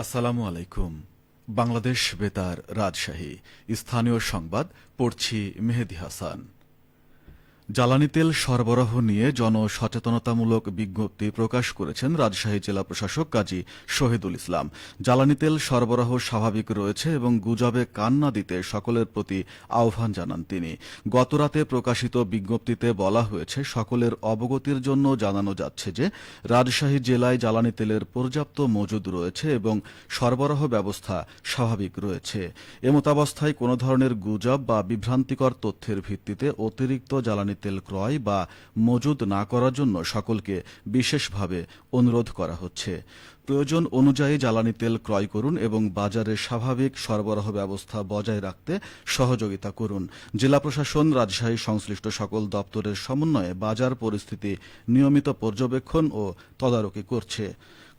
আসসালামু আলাইকুম। বাংলাদেশ বেতার রাজশাহী স্থানীয় সংবাদ পড়ছি মেহেদী হাসান। জ্বালানি তেল সরবরাহ নিয়ে জনসচেতনতামূলক বিজ্ঞপ্তি প্রকাশ করেছেন রাজশাহী জেলা প্রশাসক কাজী শহীদুল ইসলাম। জ্বালানি তেল সরবরাহ স্বাভাবিক রয়েছে এবং গুজবে কান না দিতে সকলের প্রতি আহ্বান জানান তিনি। গতরাতে প্রকাশিত বিজ্ঞপ্তিতে বলা হয়েছে, সকলের অবগতির জন্য জানানো যাচ্ছে যে রাজশাহী জেলায় জ্বালানি তেলের পর্যাপ্ত মজুদ রয়েছে এবং সরবরাহ ব্যবস্থা স্বাভাবিক রয়েছে। এমতাবস্থায় কোনো ধরনের গুজব বা বিভ্রান্তিকর তথ্যের ভিত্তিতে অতিরিক্ত জ্বালানি তেল ক্রয় বা মজুদ না করার জন্য সকলকে বিশেষভাবে অনুরোধ করা হচ্ছে। প্রয়োজন অনুযায়ী জ্বালানি তেল ক্রয় করুন এবং বাজারে স্বাভাবিক সরবরাহ ব্যবস্থা বজায় রাখতে সহযোগিতা করুন। জেলা প্রশাসন রাজশাহী সংশ্লিষ্ট সকল দপ্তরের সমন্বয়ে বাজার পরিস্থিতি নিয়মিত পর্যবেক্ষণ ও তদারকি করছে।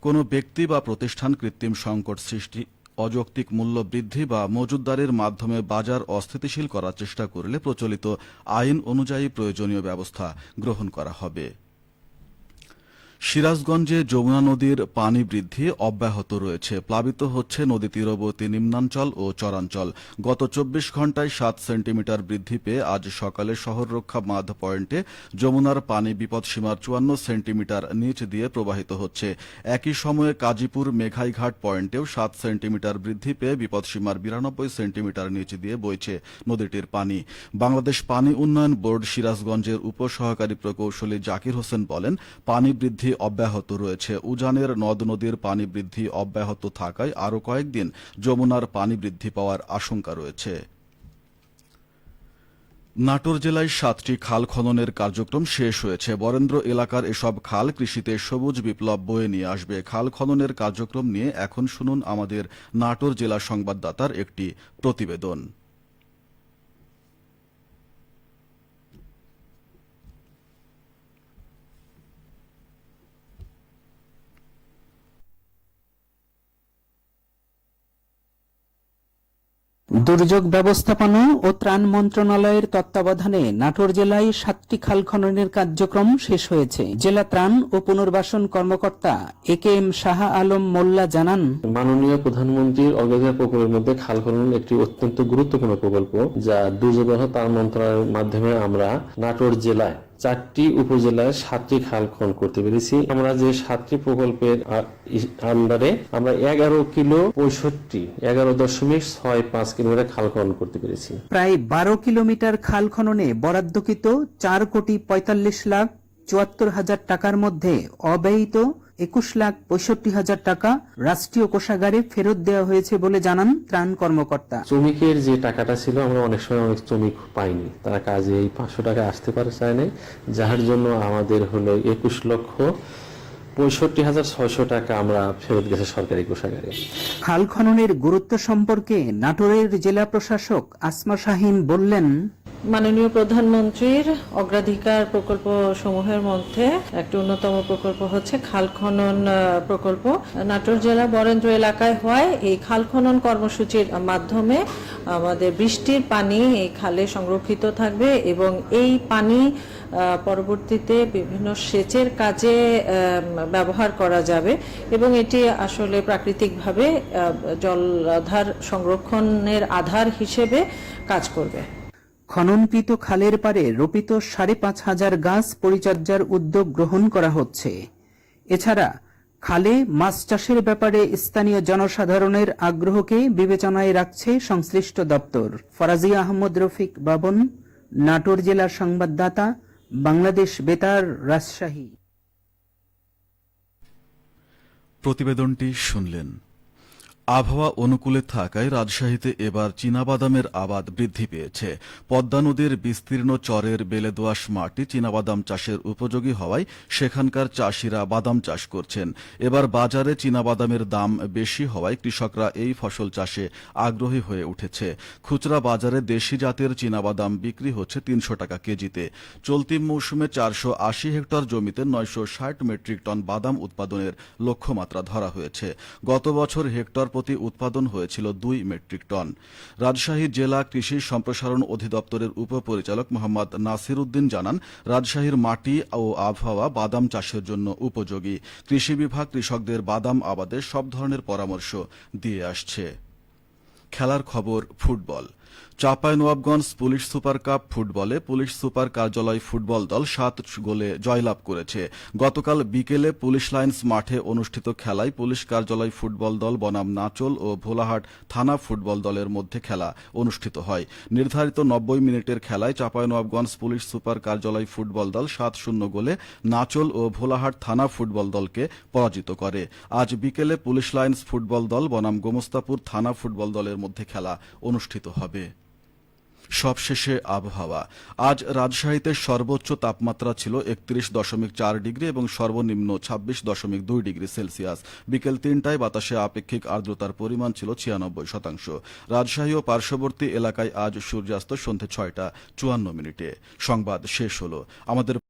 কোনো ব্যক্তি বা প্রতিষ্ঠান কৃত্রিম সংকট সৃষ্টি, অযৌক্তিক মূল্য বৃদ্ধি বা মজুতদারের মাধ্যমে বাজার অস্থিতিশীল করার চেষ্টা করলে প্রচলিত আইন অনুযায়ী প্রয়োজনীয় ব্যবস্থা গ্রহণ করা হবে। সিরাজগঞ্জে যমুনা নদীর পানি বৃদ্ধি অব্যাহত রয়েছে। প্লাবিত হচ্ছে নদী তীরবর্তী নিম্নাঞ্চল ও চরাঞ্চল। গত 24 ঘণ্টায় 7 সেন্টিমিটার বৃদ্ধি পেয়ে আজ সকালে শহররক্ষা বাঁধ পয়েন্টে যমুনার পানি বিপদসীমার 54 সেন্টিমিটার নিচ দিয়ে প্রবাহিত হচ্ছে। একই সময়ে কাজীপুর মেঘাইঘাট পয়েন্টেও 7 সেন্টিমিটার বৃদ্ধি পেয়ে বিপদসীমার 92 সেন্টিমিটার নিচ দিয়ে বইছে নদীটির পানি। বাংলাদেশ পানি উন্নয়ন বোর্ড সিরাজগঞ্জের উপসহকারী প্রকৌশলী জাকির হোসেন বলেন, পানি বৃদ্ধি অব্যাহত রয়েছে। উজানের নদ নদীর পানি বৃদ্ধি অব্যাহত থাকায় আরও কয়েকদিন যমুনার পানি বৃদ্ধি পাওয়ার আশঙ্কা রয়েছে। নাটোর জেলায় 7টি খাল খননের কার্যক্রম শেষ হয়েছে। বরেন্দ্র এলাকার এসব খাল কৃষিতে সবুজ বিপ্লব বয়ে নিয়ে আসবে। খাল খননের কার্যক্রম নিয়ে এখন শুনুন আমাদের নাটোর জেলা সংবাদদাতার একটি প্রতিবেদন। দুর্যোগ ব্যবস্থাপনা ও ত্রাণ মন্ত্রণালয়ের তত্ত্বাবধানে নাটোর জেলায় 7টি খাল খননের কার্যক্রম শেষ হয়েছে। জেলা ত্রাণ ও পুনর্বাসন কর্মকর্তা একেএম শাহ আলম মোল্লা জানান, মাননীয় প্রধানমন্ত্রীর অগ্রাধিকার প্রকল্পের মধ্যে খাল খনন একটি অত্যন্ত গুরুত্বপূর্ণ প্রকল্প, যা দুর্যোগ ত্রাণ মন্ত্রণালয়ের মাধ্যমে আমরা নাটোর জেলায় 4টি উপজেলায় 7টি খাল খনন করতে পেরেছি। আমরা যে 7টি প্রকল্পের আন্ডারে আমরা 11.65 কিলোমিটার খাল খনন করতে পেরেছি। প্রায় 12 কিলোমিটার খাল খননে বরাদ্দকৃত 4,45,74,000 টাকার মধ্যে অব্যয়িত 21,65,000 টাকা রাষ্ট্রীয় কোষাগারে ফেরত দেওয়া হয়েছে বলে জানান ত্রাণ কর্মকর্তা। শ্রমিকের যে টাকাটা ছিল, আমরা অনেক সময় অনেক শ্রমিক পাইনি, তারা কাজে এই 500 টাকা আসতে পারে চায় নাই, যার জন্য আমাদের হলো 21,65,600 টাকা আমরা ফেরত গেছে সরকারি কোষাগারে। খাল খননের গুরুত্ব সম্পর্কে নাটোরের জেলা প্রশাসক আসমা শাহিন বললেন, মাননীয় প্রধানমন্ত্রীর অগ্রাধিকার প্রকল্প সমূহের মধ্যে একটি অন্যতম প্রকল্প হচ্ছে খাল খনন প্রকল্প। নাটোর জেলা বরেন্দ্র এলাকায় হওয়ায় এই খাল খনন কর্মসূচির মাধ্যমে আমাদের বৃষ্টির পানি এই খালে সংরক্ষিত থাকবে এবং এই পানি পরবর্তীতে বিভিন্ন সেচের কাজে ব্যবহার করা যাবে এবং এটি আসলে প্রাকৃতিকভাবে জলাধার সংরক্ষণের আধার হিসেবে কাজ করবে। খননকৃত খালের পারে রোপিত 5,500 গাছ পরিচর্যার উদ্যোগ গ্রহণ করা হচ্ছে। এছাড়া খালে মাছ চাষের ব্যাপারে স্থানীয় জনসাধারণের আগ্রহকে বিবেচনায় রাখছে সংশ্লিষ্ট দপ্তর। ফরাজিয়া আহমদ রফিক বাবন, নাটোর জেলার সংবাদদাতা, বাংলাদেশ বেতার, রাজশাহী। প্রতিবেদনটি শুনলেন। আবহাওয়া অনুকূলে থাকায় রাজশাহীতে এবার চীনাবাদামের আবাদ বৃদ্ধি পেয়েছে। পদ্মা নদীর বিস্তীর্ণ চরের বেলেদোআঁশ মাটি চীনাবাদাম চাষের উপযোগী হওয়ায় সেখানকার চাষিরা বাদাম চাষ করছেন। এবার বাজারে চীনাবাদামের দাম বেশি হওয়ায় কৃষকরা এই ফসল চাষে আগ্রহী হয়ে উঠেছে। খুচরা বাজারে দেশি জাতের চীনাবাদাম বিক্রি হচ্ছে 300 টাকা কেজিতে। চলতি মৌসুমে 480 হেক্টর জমিতে 960 মেট্রিক টন বাদাম উৎপাদনের লক্ষ্যমাত্রা ধরা হয়েছে। গত বছর হেক্টর প্রতি উৎপাদন হয়েছিল 2 মেট্রিক টন। রাজশাহী জেলা কৃষি সম্প্রসারণ অধিদপ্তরের উপপরিচালক মোহাম্মদ নাসির উদ্দিন জানান, রাজশাহীর মাটি ও আবহাওয়া বাদাম চাষের জন্য উপযোগী। কৃষি বিভাগ কৃষকদের বাদাম আবাদে সব ধরনের পরামর্শ দিয়ে আসছে। খেলার খবর football. Chapainawabganj police super cup ফুটবলে পুলিশ সুপার কার্যালয় ফুটবল দল 7 গোলে জয়লাভ করেছে। গতকাল বিকেলে পুলিশ লাইন্স মাঠে অনুষ্ঠিত খেলায় পুলিশ কার্যালয় ফুটবল দল বনাম নাচল ও ভোলাহাট থানা ফুটবল দলের মধ্যে খেলা অনুষ্ঠিত হয়। নির্ধারিত 90 মিনিটের খেলায় চাঁপাইনবাবগঞ্জ পুলিশ সুপার কার্যালয় ফুটবল দল 7-0 গোলে নাচল ও ভোলাহাট থানা ফুটবল দলকে পরাজিত করে। আজ বিকেলে পুলিশ লাইন্স ফুটবল দল বনাম গোমস্তাপুর থানা ফুটবল দলের মধ্যে খেলা অনুষ্ঠিত হবে। সবশেষে আবহাওয়া। আজ রাজশাহীতে সর্বোচ্চ তাপমাত্রা ছিল 31.4 ডিগ্রি এবং সর্বনিম্ন 26.2 ডিগ্রি সেলসিয়াস। বিকেল 3টায় বাতাসে আপেক্ষিক আর্দ্রতার পরিমাণ ছিল 96%। রাজশাহী ও পার্শ্ববর্তী এলাকায় আজ সূর্যাস্ত সন্ধ্যে 6টা 54 মিনিটে। সংবাদ শেষ হলো। আমাদের